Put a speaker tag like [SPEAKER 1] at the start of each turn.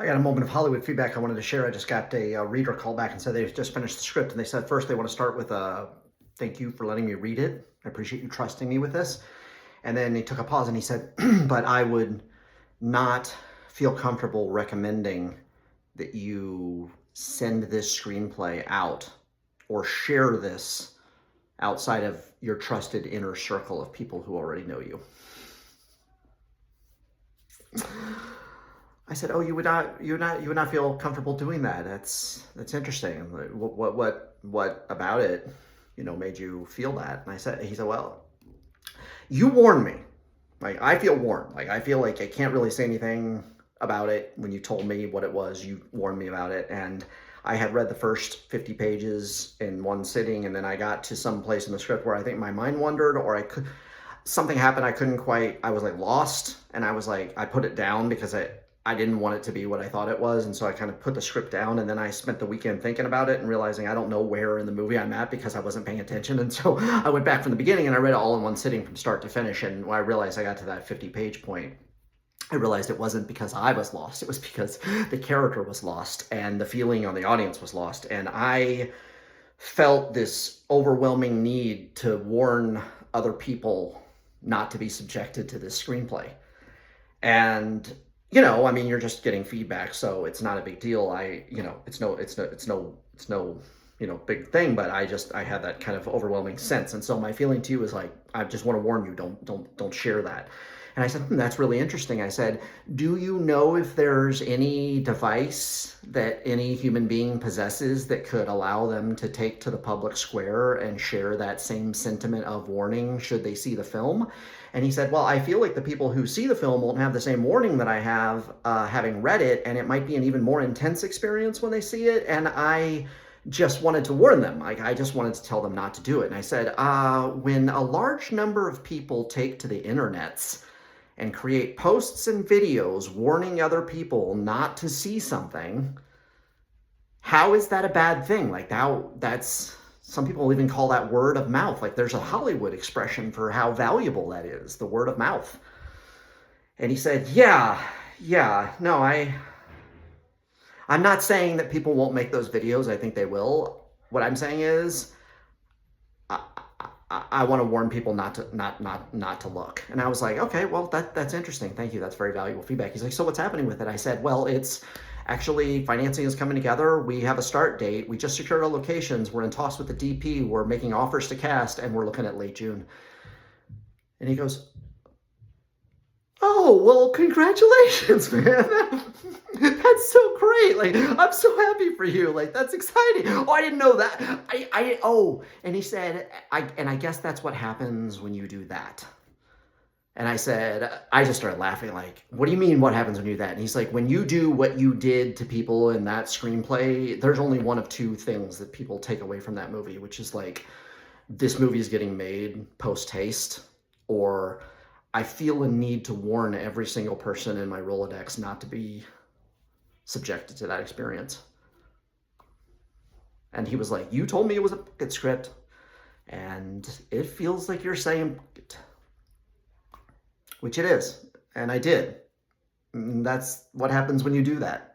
[SPEAKER 1] I got a moment of Hollywood feedback I wanted to share. I just got a reader call back and said they just finished the script, and they said first they want to start with a thank you for letting me read it. I appreciate you trusting me with this. And then he took a pause and he said, but I would not feel comfortable recommending that you send this screenplay out or share this outside of your trusted inner circle of people who already know you. I said, "Oh, you would not feel comfortable doing that. That's interesting. What about it, made you feel that?" And he said, "Well, you warned me. Like, I feel warned. Like, I feel like I can't really say anything about it. When you told me what it was, you warned me about it. And I had read the first 50 pages in one sitting, and then I got to some place in the script where I think my mind wandered, or something happened. I was like lost, and I put it down because I didn't want it to be what I thought it was. And so I kind of put the script down, and then I spent the weekend thinking about it and realizing I don't know where in the movie I'm at because I wasn't paying attention. And so I went back from the beginning and I read it all in one sitting from start to finish. And when I realized I got to that 50-page point, I realized it wasn't because I was lost. It was because the character was lost and the feeling on the audience was lost. And I felt this overwhelming need to warn other people not to be subjected to this screenplay. And you're just getting feedback, so it's not a big deal. It's no big thing, but I had that kind of overwhelming sense. And so my feeling to you is like, I just want to warn you, don't share that. And I said, that's really interesting. I said, do you know if there's any device that any human being possesses that could allow them to take to the public square and share that same sentiment of warning should they see the film? And he said, well, I feel like the people who see the film won't have the same warning that I have having read it, and it might be an even more intense experience when they see it. And I just wanted to warn them. I just wanted to tell them not to do it. And I said, when a large number of people take to the internets and create posts and videos warning other people not to see something, how is that a bad thing? Like, that's... Some people even call that word of mouth. Like, there's a Hollywood expression for how valuable that is, the word of mouth. And he said, yeah, no, I'm not saying that people won't make those videos. I think they will. What I'm saying is, I want to warn people not to look. And I was like, okay, well, that's interesting. Thank you. That's very valuable feedback. He's like, so what's happening with it? I said, well, it's actually, financing is coming together. We have a start date. We just secured our locations. We're in talks with the DP. We're making offers to cast, and we're looking at late June. And he goes, oh, well, congratulations, man. That's so great. Like, I'm so happy for you. Like, that's exciting. Oh, I didn't know that. And he said, I guess that's what happens when you do that. And I said, I just started laughing, like, what do you mean what happens when you do that? And he's like, when you do what you did to people in that screenplay, there's only one of two things that people take away from that movie, which is like, this movie is getting made post-haste, or I feel a need to warn every single person in my Rolodex not to be subjected to that experience. And he was like, you told me it was a good script, and it feels like you're saying it. Which it is, and I did. And that's what happens when you do that.